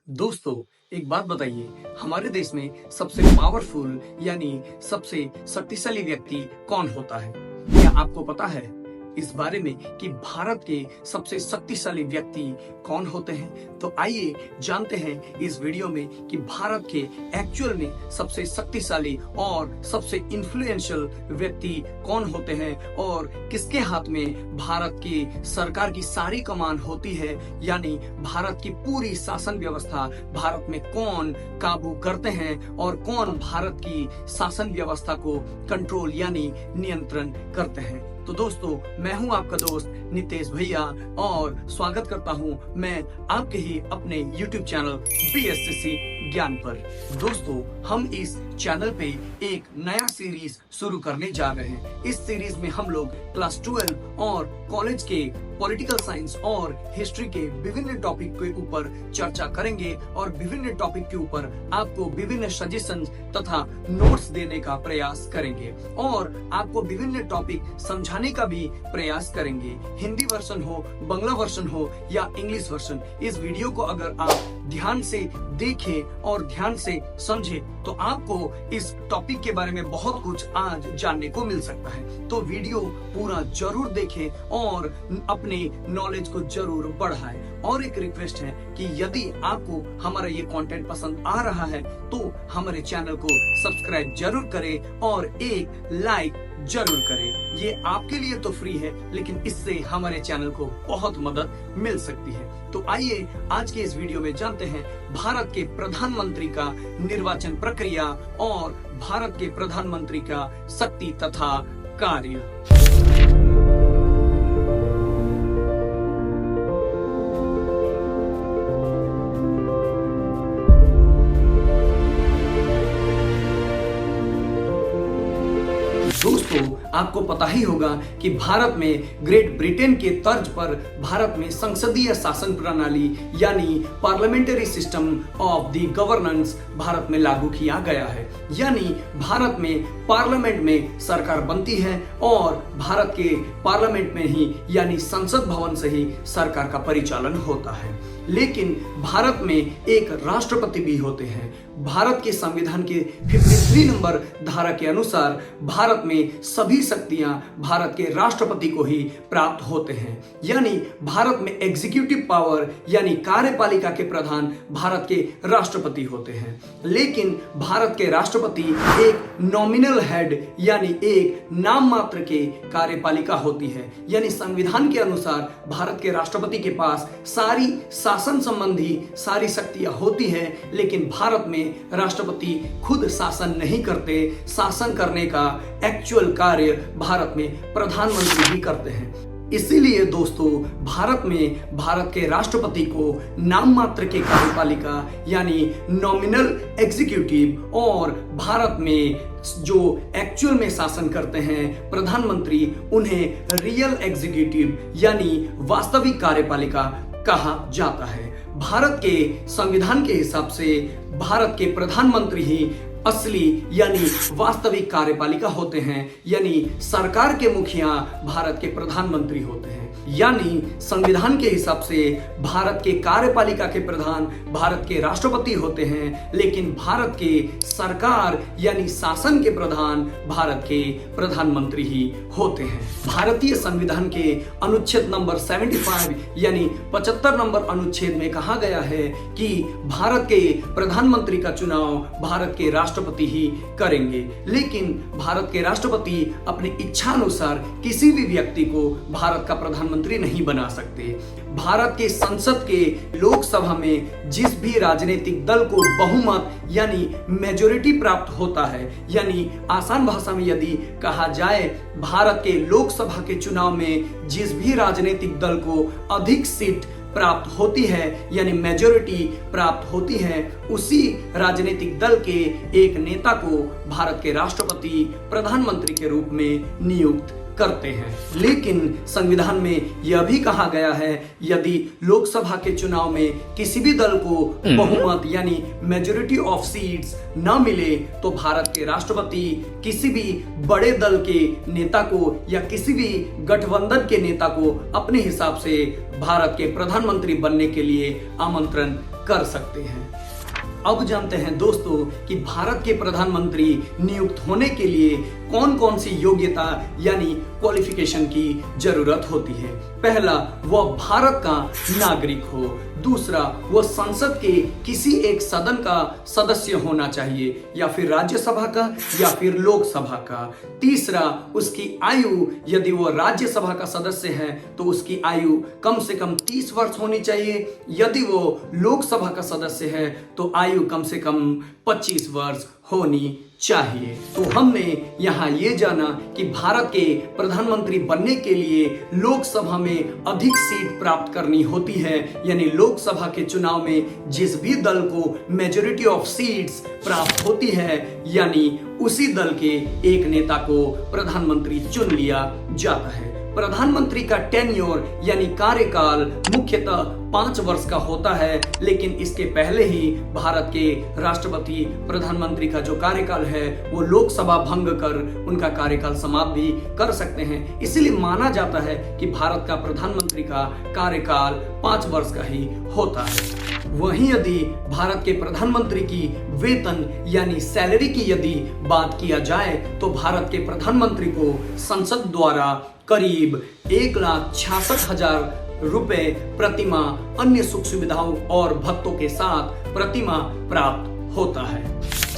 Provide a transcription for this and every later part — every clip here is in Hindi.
दोस्तों, एक बात बताइए, हमारे देश में सबसे पावरफुल यानी सबसे शक्तिशाली व्यक्ति कौन होता है? क्या आपको पता है इस बारे में कि भारत के सबसे शक्तिशाली व्यक्ति कौन होते हैं? तो आइए जानते हैं इस वीडियो में कि भारत के एक्चुअल में सबसे शक्तिशाली और सबसे इन्फ्लुएंशियल व्यक्ति कौन होते हैं और किसके हाथ में भारत की सरकार की सारी कमान होती है, यानी भारत की पूरी शासन व्यवस्था भारत में कौन काबू करते हैं और कौन भारत की शासन व्यवस्था को कंट्रोल यानी नियंत्रण करते हैं। तो दोस्तों, मैं हूं आपका दोस्त नितेश भैया और स्वागत करता हूं मैं आपके ही अपने YouTube चैनल BSCC ज्ञान पर। दोस्तों, हम इस चैनल पे एक नया सीरीज शुरू करने जा रहे हैं। इस सीरीज में हम लोग क्लास 12 और कॉलेज के पॉलिटिकल साइंस और हिस्ट्री के विभिन्न टॉपिक के ऊपर चर्चा करेंगे और विभिन्न टॉपिक के ऊपर आपको विभिन्न सजेशन तथा नोट्स देने का प्रयास करेंगे और आपको विभिन्न टॉपिक समझाने का भी प्रयास करेंगे। हिंदी वर्जन हो, बांग्ला वर्जन हो या इंग्लिश वर्जन, इस वीडियो को अगर आप ध्यान से देखें और ध्यान से समझें तो आपको इस टॉपिक के बारे में बहुत कुछ आज जानने को मिल सकता है। तो वीडियो पूरा जरूर देखें और अपने नॉलेज को जरूर बढ़ाएं। और एक रिक्वेस्ट है कि यदि आपको हमारा ये कंटेंट पसंद आ रहा है तो हमारे चैनल को सब्सक्राइब जरूर करें और एक लाइक जरूर करें। ये आपके लिए तो फ्री है, लेकिन इससे हमारे चैनल को बहुत मदद मिल सकती है। तो आइए आज के इस वीडियो में जानते हैं भारत के प्रधानमंत्री का निर्वाचन प्रक्रिया और भारत के प्रधानमंत्री का शक्ति तथा कार्य। दोस्तों, आपको पता ही होगा कि भारत में ग्रेट ब्रिटेन के तर्ज पर भारत में संसदीय शासन प्रणाली यानी parliamentary system of the governance Bharat में लागू किया गया है। यानी भारत में पार्लियामेंट में सरकार बनती है और भारत के पार्लियामेंट में ही यानी संसद भवन से ही सरकार का परिचालन होता है। लेकिन भारत में एक राष्ट्रपति भी होते हैं। भारत के संविधान के 53 नंबर धारा के अनुसार भारत में सभी शक्तियां भारत के राष्ट्रपति को ही प्राप्त होते हैं। यानी भारत में एग्जीक्यूटिव पावर यानी कार्यपालिका के प्रधान भारत के राष्ट्रपति होते हैं। लेकिन भारत के राष्ट्रपति एक नॉमिनल हेड यानी एक नाम मात्र के कार्यपालिका होती है। यानी संविधान के अनुसार भारत के राष्ट्रपति के पास सारी शासन संबंधी सारी शक्तियां होती है, लेकिन भारत में राष्ट्रपति खुद शासन नहीं करते। शासन करने का एक्चुअल कार्य भारत में प्रधानमंत्री ही करते हैं। इसीलिए दोस्तों, भारत में भारत के राष्ट्रपति को नाम मात्र के कार्यपालिका यानी नॉमिनल एग्जीक्यूटिव और भारत में जो एक्चुअल में शासन करते हैं प्रधानमंत्री, उन्हें रियल एग्जीक्यूटिव यानी वास्तविक कार्यपालिका कहा जाता है। भारत के संविधान के हिसाब से भारत के प्रधानमंत्री ही असली यानी वास्तविक कार्यपालिका होते हैं। यानी सरकार के मुखिया भारत के प्रधानमंत्री होते हैं। यानी संविधान के हिसाब से भारत के कार्यपालिका के प्रधान भारत के राष्ट्रपति होते हैं, लेकिन भारत के सरकार यानी शासन के प्रधान भारत के प्रधानमंत्री ही होते हैं। भारतीय संविधान के अनुच्छेद नंबर 75 यानी 75 नंबर अनुच्छेद में कहा गया है कि भारत के प्रधानमंत्री का चुनाव भारत के राष्ट्रपति ही करेंगे। लेकिन भारत के राष्ट्रपति अपनी इच्छा अनुसार किसी भी व्यक्ति को भारत का प्रधानमंत्री नहीं बना सकते। भारत के संसद के लोकसभा में जिस भी राजनीतिक दल को बहुमत यानी मेजोरिटी प्राप्त होता है, यानी आसान भाषा में यदि कहा जाए, भारत के लोकसभा के चुनाव में जिस भी राजनीतिक दल को अधिक सीट प्राप्त होती है यानी मेजोरिटी प्राप्त होती है, उसी राजनीतिक दल के एक नेता को भारत के राष्ट्रपति प्रधानमंत्री के रूप में नियुक्त करते हैं। लेकिन संविधान में यह भी कहा गया है यदि लोकसभा के चुनाव में किसी भी दल को बहुमत यानी मेजॉरिटी ऑफ सीट्स न मिले तो भारत के राष्ट्रपति किसी भी बड़े दल के नेता को या किसी भी गठबंधन के नेता को अपने हिसाब से भारत के प्रधानमंत्री बनने के लिए आमंत्रण कर सकते हैं। अब जानते हैं दोस्तों कि भारत के प्रधानमंत्री नियुक्त होने के लिए कौन कौन सी योग्यता यानी क्वालिफिकेशन की जरूरत होती है। पहला, वह भारत का नागरिक हो। दूसरा, वह संसद के किसी एक सदन का सदस्य होना चाहिए, या फिर राज्यसभा का या फिर लोकसभा का। तीसरा, उसकी आयु, यदि वह राज्यसभा का सदस्य है तो उसकी आयु कम से कम 30 वर्ष होनी चाहिए। यदि वो लोकसभा का सदस्य है तो आयु कम से कम 25 वर्ष होनी चाहिए। तो हमने यहाँ ये जाना कि भारत के प्रधानमंत्री बनने के लिए लोकसभा में अधिक सीट प्राप्त करनी होती है, यानी लोकसभा के चुनाव में जिस भी दल को मेजॉरिटी ऑफ सीट्स प्राप्त होती है, यानी उसी दल के एक नेता को प्रधानमंत्री चुन लिया जाता है। प्रधानमंत्री का टेन्योर यानी कार्यकाल मुख्यतः 5 वर्ष का होता है, लेकिन इसके पहले ही भारत के राष्ट्रपति प्रधानमंत्री का जो कार्यकाल है वो लोकसभा भंग कर उनका कार्यकाल समाप्त भी कर सकते हैं। इसीलिए माना जाता है कि भारत का प्रधानमंत्री का कार्यकाल 5 वर्ष का ही होता है। वहीं यदि भारत के प्रधानमंत्री की वेतन यानी सैलरी की यदि बात किया जाए तो भारत के प्रधानमंत्री को संसद द्वारा करीब 1,66,000 रुपए प्रतिमाह अन्य सुख सुविधाओं और भत्तों के साथ प्रतिमाह प्राप्त होता है।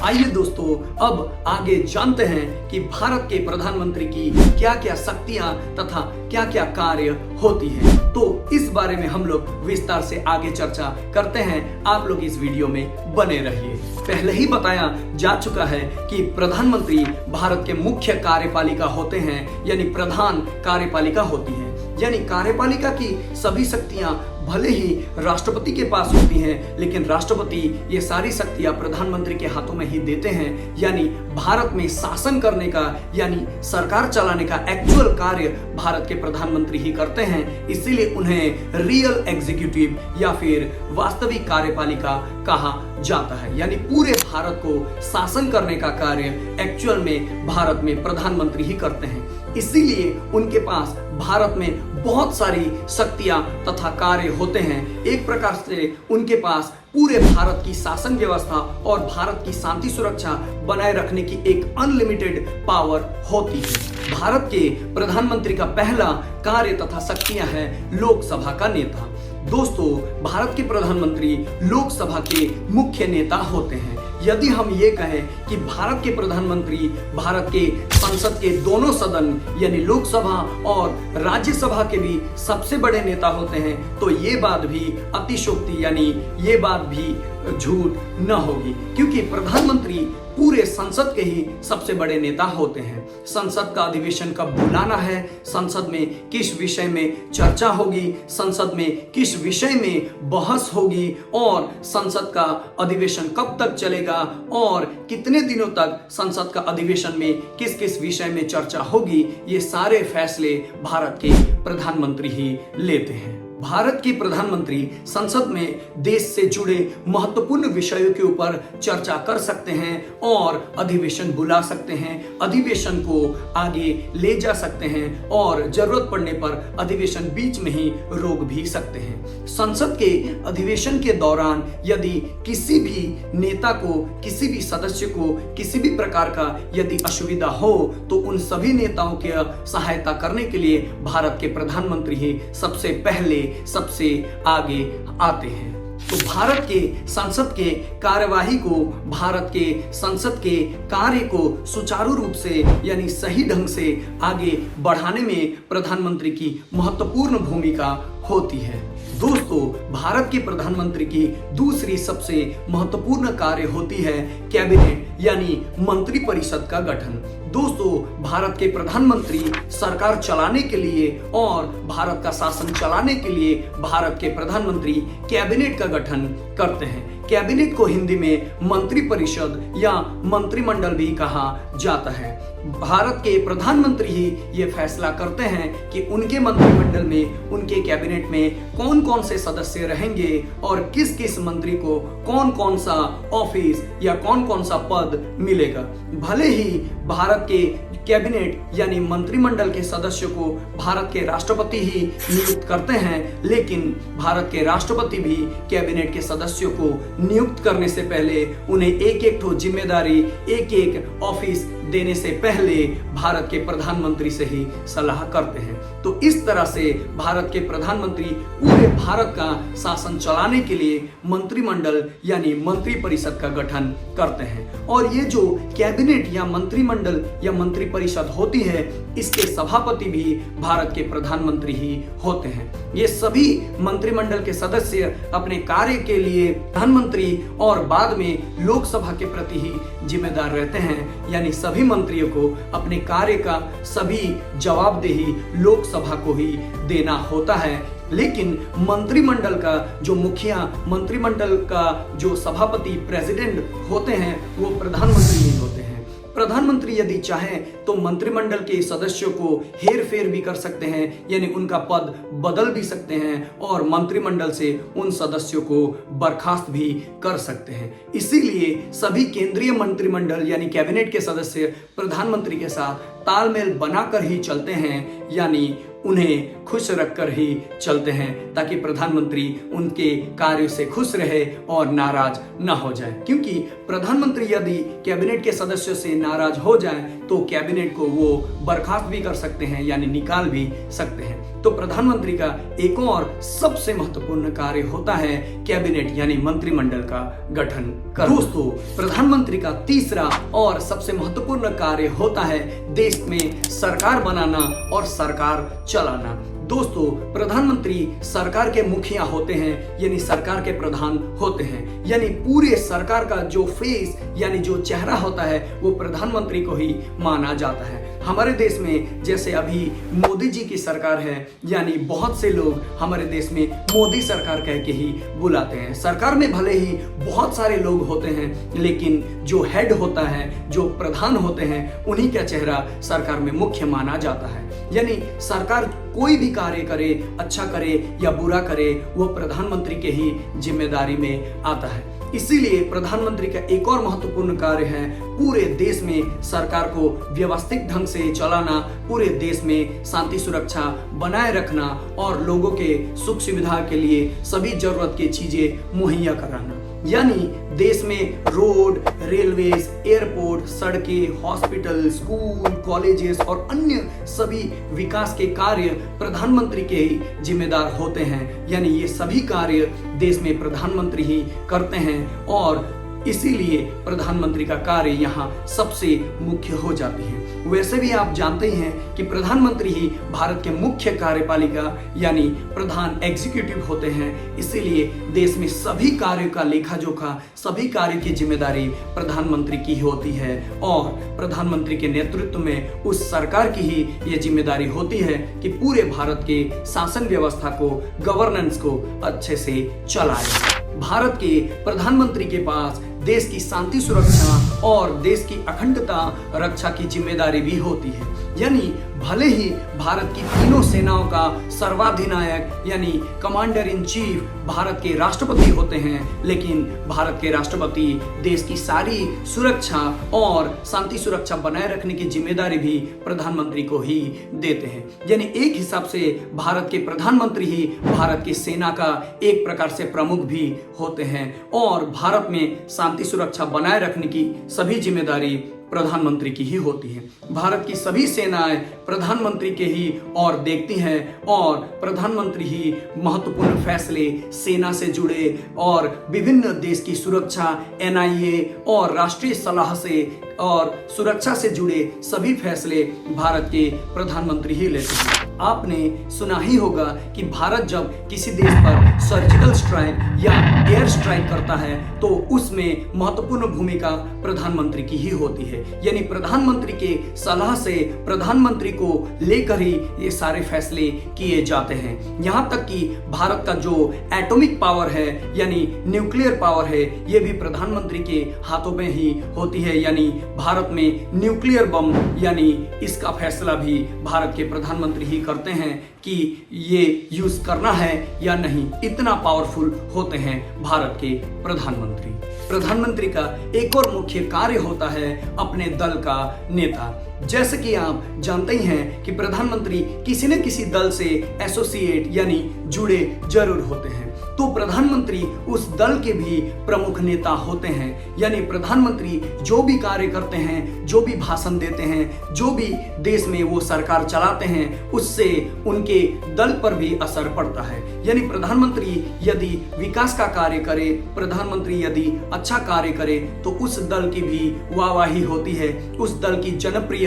आइए दोस्तों अब आगे जानते हैं कि भारत के प्रधानमंत्री की क्या क्या शक्तियां तथा क्या क्या कार्य होती है। तो इस बारे में हम लोग विस्तार से आगे चर्चा करते हैं। आप लोग इस वीडियो में बने रहिए। पहले ही बताया जा चुका है कि प्रधानमंत्री भारत के मुख्य कार्यपालिका होते हैं, यानी प्रधान कार्यपालिका होती है। यानी कार्यपालिका की सभी शक्तियां भले ही राष्ट्रपति के पास होती हैं, लेकिन राष्ट्रपति ये सारी शक्तियां प्रधानमंत्री के हाथों में ही देते हैं। यानी भारत में शासन करने का यानी सरकार चलाने का एक्चुअल कार्य भारत के प्रधानमंत्री ही करते हैं। इसीलिए उन्हें रियल एग्जीक्यूटिव या फिर वास्तविक कार्यपालिका कहा जाता है। यानी पूरे भारत को शासन करने का कार्य एक्चुअल में भारत में प्रधानमंत्री ही करते हैं। इसीलिए उनके पास भारत में बहुत सारी शक्तियां तथा कार्य होते हैं। एक प्रकार से उनके पास पूरे भारत की शासन व्यवस्था और भारत की शांति सुरक्षा बनाए रखने की एक अनलिमिटेड पावर होती है। भारत के प्रधानमंत्री का पहला कार्य तथा शक्तियां हैं लोकसभा का नेता। दोस्तों, भारत के प्रधानमंत्री लोकसभा के मुख्य नेता होते हैं। यदि हम ये कहें कि भारत के प्रधानमंत्री भारत के संसद के दोनों सदन यानी लोकसभा और राज्यसभा के भी सबसे बड़े नेता होते हैं, तो ये बात भी अतिशयोक्ति यानी ये बात भी झूठ न होगी, क्योंकि प्रधानमंत्री पूरे संसद के ही सबसे बड़े नेता होते हैं। संसद का अधिवेशन कब बुलाना है, संसद में किस विषय में चर्चा होगी, संसद में किस विषय में बहस होगी और संसद का अधिवेशन कब तक चलेगा और कितने दिनों तक संसद का अधिवेशन में किस किस विषय में चर्चा होगी, ये सारे फैसले भारत के प्रधानमंत्री ही लेते हैं। भारत के प्रधानमंत्री संसद में देश से जुड़े महत्वपूर्ण विषयों के ऊपर चर्चा कर सकते हैं और अधिवेशन बुला सकते हैं, अधिवेशन को आगे ले जा सकते हैं और जरूरत पड़ने पर अधिवेशन बीच में ही रोक भी सकते हैं। संसद के अधिवेशन के दौरान यदि किसी भी नेता को, किसी भी सदस्य को किसी भी प्रकार का यदि असुविधा हो तो उन सभी नेताओं की सहायता करने के लिए भारत के प्रधानमंत्री ही सबसे पहले सबसे आगे आते हैं। तो भारत के संसद के कार्यवाही को, भारत के संसद के कार्य को सुचारू रूप से यानी सही ढंग से आगे बढ़ाने में प्रधानमंत्री की महत्वपूर्ण भूमिका होती है। दोस्तों, भारत के प्रधानमंत्री की दूसरी सबसे महत्वपूर्ण कार्य होती है कैबिनेट यानी मंत्रिपरिषद का गठन। दोस्तों, भारत के प्रधानमंत्री सरकार चलाने के लिए और भारत का शासन चलाने के लिए भारत के प्रधानमंत्री कैबिनेट का गठन करते हैं। कैबिनेट को हिंदी में मंत्रिपरिषद या मंत्रिमंडल भी कहा जाता है। भारत के प्रधानमंत्री ही ये फैसला करते हैं कि उनके मंत्रिमंडल में, उनके कैबिनेट में कौन कौन से सदस्य रहेंगे और किस किस मंत्री को कौन कौन सा ऑफिस या कौन कौन सा पद मिलेगा। भले ही भारत के कैबिनेट यानी मंत्रिमंडल के सदस्यों को भारत के राष्ट्रपति ही नियुक्त करते हैं, लेकिन भारत के राष्ट्रपति भी कैबिनेट के सदस्यों को नियुक्त करने से पहले उन्हें एक एक ठो जिम्मेदारी, एक एक ऑफिस देने से पहले भारत के प्रधानमंत्री से ही सलाह करते हैं। तो इस तरह से भारत के प्रधानमंत्री पूरे भारत का शासन चलाने के लिए मंत्रिमंडल यानी मंत्रिपरिषद का गठन करते हैं। और ये जो कैबिनेट या मंत्रिमंडल या मंत्रिपरिषद होती है, इसके सभापति भी भारत के प्रधानमंत्री ही होते हैं। ये सभी मंत्रिमंडल के सदस्य अपने कार्य के लिए प्रधानमंत्री और बाद में लोकसभा के प्रति ही जिम्मेदार रहते हैं, यानी सभी मंत्रियों को अपने कार्य का सभी जवाबदेही लोकसभा को ही देना होता है। लेकिन मंत्रिमंडल का जो मुखिया, मंत्रिमंडल का जो सभापति, प्रेसिडेंट होते हैं, वो प्रधानमंत्री ही होते हैं। प्रधानमंत्री यदि चाहें तो मंत्रिमंडल के सदस्यों को हेर फेर भी कर सकते हैं, यानी उनका पद बदल भी सकते हैं और मंत्रिमंडल से उन सदस्यों को बर्खास्त भी कर सकते हैं। इसीलिए सभी केंद्रीय मंत्रिमंडल यानी कैबिनेट के सदस्य प्रधानमंत्री के साथ तालमेल बनाकर ही चलते हैं, यानी उन्हें खुश रखकर ही चलते हैं, ताकि प्रधानमंत्री उनके कार्यों से खुश रहे और नाराज न हो जाए। क्योंकि प्रधानमंत्री यदि कैबिनेट के सदस्यों से नाराज हो जाए तो कैबिनेट को वो बर्खास्त भी कर सकते हैं, यानी निकाल भी सकते हैं। तो प्रधानमंत्री का एक और सबसे महत्वपूर्ण कार्य होता है कैबिनेट यानी मंत्रिमंडल का गठन करना। दोस्तों, प्रधानमंत्री का तीसरा और सबसे महत्वपूर्ण कार्य होता है देश में सरकार बनाना और सरकार चलाना। दोस्तों, प्रधानमंत्री सरकार के मुखिया होते हैं, यानी सरकार के प्रधान होते हैं, यानी पूरे सरकार का जो फेस यानी जो चेहरा होता है वो प्रधानमंत्री को ही माना जाता है। हमारे देश में जैसे अभी मोदी जी की सरकार है, यानी बहुत से लोग हमारे देश में मोदी सरकार कह के ही बुलाते हैं। सरकार में भले ही बहुत सारे लोग होते हैं, लेकिन जो हेड होता है, जो प्रधान होते हैं, उन्हीं का चेहरा सरकार में मुख्य माना जाता है। यानी सरकार कोई भी कार्य करे, अच्छा करे या बुरा करे, वो प्रधानमंत्री के ही जिम्मेदारी में आता है। इसीलिए प्रधानमंत्री का एक और महत्वपूर्ण कार्य है पूरे देश में सरकार को व्यवस्थित ढंग से चलाना, पूरे देश में शांति सुरक्षा बनाए रखना और लोगों के सुख सुविधा के लिए सभी जरूरत की चीजें मुहैया कराना। यानी देश में रोड, रेलवेज, एयरपोर्ट, सड़कें, हॉस्पिटल, स्कूल, कॉलेजेस और अन्य सभी विकास के कार्य प्रधानमंत्री के ही जिम्मेदार होते हैं। यानी ये सभी कार्य देश में प्रधानमंत्री ही करते हैं और इसीलिए प्रधानमंत्री का कार्य यहाँ सबसे मुख्य हो जाती है। वैसे भी आप जानते ही हैं कि प्रधानमंत्री ही भारत के मुख्य कार्यपालिका यानी प्रधान एग्जीक्यूटिव होते हैं। इसीलिए देश में सभी कार्यों का लेखा जोखा, सभी कार्यों की जिम्मेदारी प्रधानमंत्री की होती है और प्रधानमंत्री के नेतृत्व में उस सरकार की ही ये जिम्मेदारी होती है कि पूरे भारत के शासन व्यवस्था को, गवर्नेंस को अच्छे से चलाए। भारत के प्रधानमंत्री के पास देश की शांति सुरक्षा और देश की अखंडता रक्षा की जिम्मेदारी भी होती है। यानी भले ही भारत की तीनों सेनाओं का सर्वाधिनायक यानी कमांडर इन चीफ भारत के राष्ट्रपति होते हैं, लेकिन भारत के राष्ट्रपति देश की सारी सुरक्षा और शांति सुरक्षा बनाए रखने की जिम्मेदारी भी प्रधानमंत्री को ही देते हैं। यानी एक हिसाब से भारत के प्रधानमंत्री ही भारत की सेना का एक प्रकार से प्रमुख भी होते हैं और भारत में शांति सुरक्षा बनाए रखने की सभी जिम्मेदारी प्रधानमंत्री की ही होती है। भारत की सभी सेनाएं प्रधानमंत्री के ही और देखती हैं और प्रधानमंत्री ही महत्वपूर्ण फैसले सेना से जुड़े और विभिन्न देश की सुरक्षा, NIA और राष्ट्रीय सलाह से और सुरक्षा से जुड़े सभी फैसले भारत के प्रधानमंत्री ही लेते हैं। आपने सुना ही होगा कि भारत जब किसी देश पर सर्जिकल स्ट्राइक या एयर स्ट्राइक करता है तो उसमें महत्वपूर्ण भूमिका प्रधानमंत्री की ही होती है। यानी प्रधानमंत्री के सलाह से प्रधानमंत्री को लेकर ही ये सारे फैसले किए जाते हैं। यहाँ तक कि भारत का जो एटॉमिक पावर है यानी न्यूक्लियर पावर है, ये भी प्रधानमंत्री के हाथों में ही होती है। यानी भारत में न्यूक्लियर बम यानी इसका फैसला भी भारत के प्रधानमंत्री ही करते हैं कि ये यूज करना है या नहीं। इतना पावरफुल होते हैं भारत के प्रधानमंत्री। प्रधानमंत्री का एक और मुख्य कार्य होता है अपने दल का नेता। जैसे कि आप जानते ही हैं कि प्रधानमंत्री किसी न किसी दल से एसोसिएट यानी जुड़े जरूर होते हैं, तो प्रधानमंत्री उस दल के भी प्रमुख नेता होते हैं। यानी प्रधानमंत्री जो भी कार्य करते हैं, जो भी भाषण देते हैं, जो भी देश में वो सरकार चलाते हैं, उससे उनके दल पर भी असर पड़ता है। यानी प्रधानमंत्री यदि विकास का कार्य करे, प्रधानमंत्री यदि अच्छा कार्य करे तो उस दल की भी वाहवाही होती है, उस दल की जनप्रियता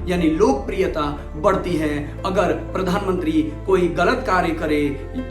यानी लोकप्रियता बढ़ती है। अगर प्रधानमंत्री कोई गलत कार्य करे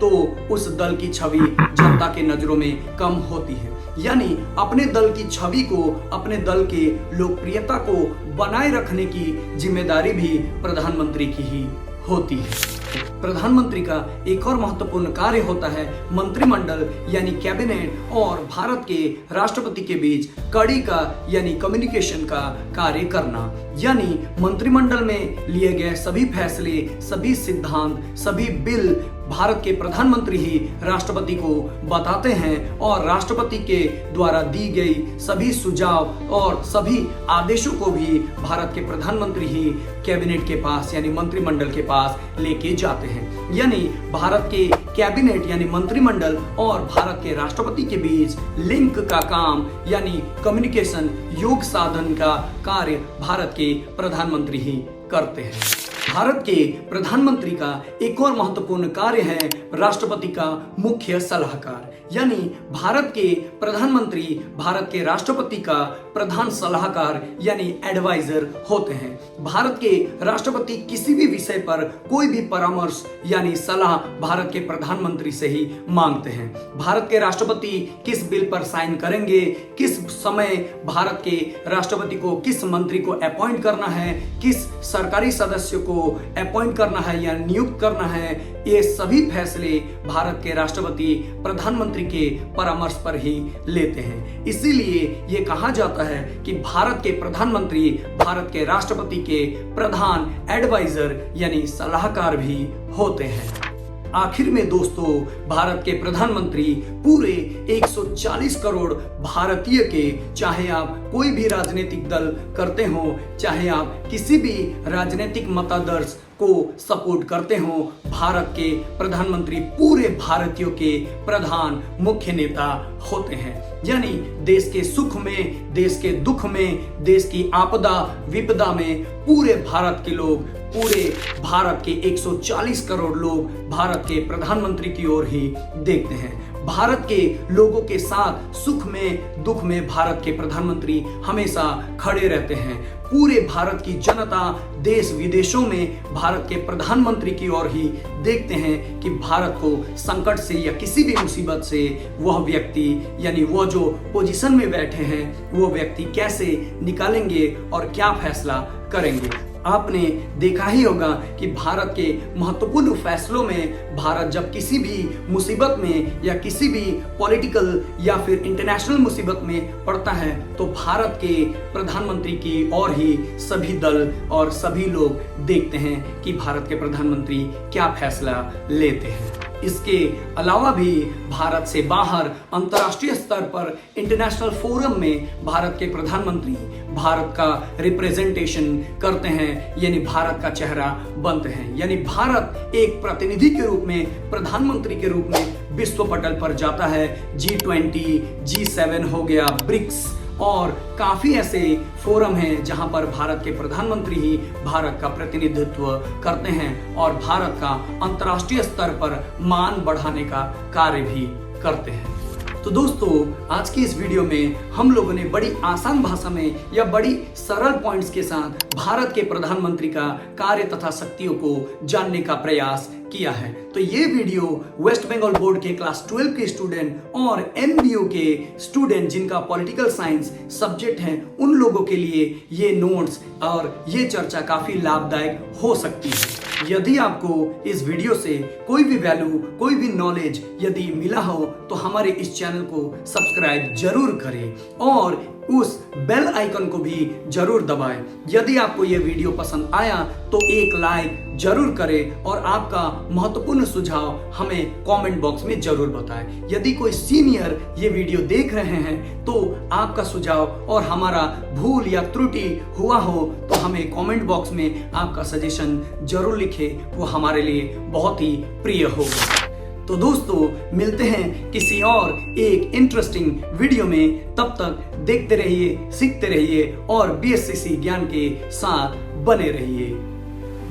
तो उस दल की छवि जनता के नजरों में कम होती है। यानी अपने दल की छवि को, अपने दल के लोकप्रियता को बनाए रखने की जिम्मेदारी भी प्रधानमंत्री की ही होती है। प्रधानमंत्री का एक और महत्वपूर्ण कार्य होता है मंत्रिमंडल यानी कैबिनेट और भारत के राष्ट्रपति के बीच कड़ी का यानी कम्युनिकेशन का कार्य करना। यानी मंत्रिमंडल में लिए गए सभी फैसले, सभी सिद्धांत, सभी बिल भारत के प्रधानमंत्री ही राष्ट्रपति को बताते हैं और राष्ट्रपति के द्वारा दी गई सभी सुझाव और सभी आदेशों को भी भारत के प्रधानमंत्री ही कैबिनेट के पास यानी मंत्रिमंडल के पास लेके जाते हैं। यानी भारत के कैबिनेट यानी मंत्रिमंडल और भारत के राष्ट्रपति के बीच लिंक का काम यानी कम्युनिकेशन, योग साधन का कार्य भारत के प्रधानमंत्री ही करते हैं। भारत के प्रधानमंत्री का एक और महत्वपूर्ण कार्य है राष्ट्रपति का मुख्य सलाहकार। यानी भारत के प्रधानमंत्री भारत के राष्ट्रपति का प्रधान सलाहकार यानी एडवाइजर होते हैं। भारत के राष्ट्रपति किसी भी विषय पर कोई भी परामर्श यानी सलाह भारत के प्रधानमंत्री से ही मांगते हैं। भारत के राष्ट्रपति किस बिल पर साइन करेंगे, किस समय भारत के राष्ट्रपति को किस मंत्री को अपॉइंट करना है, किस सरकारी सदस्य को अपॉइंट करना है या नियुक्त करना है, ये सभी फैसले भारत के राष्ट्रपति प्रधानमंत्री के परामर्श पर ही लेते हैं। इसीलिए ये कहा जाता है कि भारत के प्रधानमंत्री भारत के राष्ट्रपति के प्रधान एडवाइजर यानी सलाहकार भी होते हैं। आखिर में दोस्तों, भारत के प्रधानमंत्री पूरे 140 करोड़ भारतीय के, चाहे आप कोई भी राजनीतिक दल करते हो, चाहे आप किसी भी राजनीतिक मतादर्श को सपोर्ट करते हो, भारत के प्रधानमंत्री पूरे भारतीयों के प्रधान मुख्य नेता होते हैं। यानी देश के सुख में, देश के दुख में, देश की आपदा विपदा में पूरे भारत के लोग, पूरे भारत के 140 करोड़ लोग भारत के प्रधानमंत्री की ओर ही देखते हैं। भारत के लोगों के साथ सुख में दुख में भारत के प्रधानमंत्री हमेशा खड़े रहते हैं। पूरे भारत की जनता देश विदेशों में भारत के प्रधानमंत्री की ओर ही देखते हैं कि भारत को संकट से या किसी भी मुसीबत से वह व्यक्ति यानी वो जो पोजीशन में बैठे हैं वो व्यक्ति कैसे निकालेंगे और क्या फैसला करेंगे। आपने देखा ही होगा कि भारत के महत्वपूर्ण फैसलों में भारत जब किसी भी मुसीबत में या किसी भी पॉलिटिकल या फिर इंटरनेशनल मुसीबत में पड़ता है तो भारत के प्रधानमंत्री की ओर ही सभी दल और सभी लोग देखते हैं कि भारत के प्रधानमंत्री क्या फैसला लेते हैं। इसके अलावा भी भारत से बाहर अंतर्राष्ट्रीय स्तर पर इंटरनेशनल फोरम में भारत के प्रधानमंत्री भारत का रिप्रेजेंटेशन करते हैं, यानी भारत का चेहरा बनते हैं। यानी भारत एक प्रतिनिधि के रूप में, प्रधानमंत्री के रूप में विश्व पटल पर जाता है। G20, G7 हो गया, ब्रिक्स और काफी ऐसे फोरम हैं जहां पर भारत के प्रधानमंत्री ही भारत का प्रतिनिधित्व करते हैं और भारत का अंतर्राष्ट्रीय स्तर पर मान बढ़ाने का कार्य भी करते हैं। तो दोस्तों आज की इस वीडियो में हम लोगों ने बड़ी आसान भाषा में या बड़ी सरल पॉइंट्स के साथ भारत के प्रधानमंत्री का कार्य तथा शक्तियों को जानने का प्रयास किया है। तो ये वीडियो वेस्ट बंगाल बोर्ड के क्लास 12 के स्टूडेंट और MBO के स्टूडेंट जिनका पॉलिटिकल साइंस सब्जेक्ट है उन लोगों के लिए ये नोट्स और ये चर्चा काफी लाभदायक हो सकती है। यदि आपको इस वीडियो से कोई भी वैल्यू, कोई भी नॉलेज यदि मिला हो तो हमारे इस चैनल को सब्सक्राइब जरूर करें और उस बेल आइकन को भी जरूर दबाएं। यदि आपको यह वीडियो पसंद आया तो एक लाइक जरूर करें और आपका महत्वपूर्ण सुझाव हमें कमेंट बॉक्स में जरूर बताएं। यदि कोई सीनियर ये वीडियो देख रहे हैं तो आपका सुझाव और हमारा भूल या त्रुटि हुआ हो तो हमें कमेंट बॉक्स में आपका सजेशन जरूर लिखें, वो हमारे लिए बहुत ही प्रिय होगा। तो दोस्तों मिलते हैं किसी और एक इंटरेस्टिंग वीडियो में, तब तक देखते रहिए, सीखते रहिए और BSCC ज्ञान के साथ बने रहिए।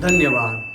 धन्यवाद।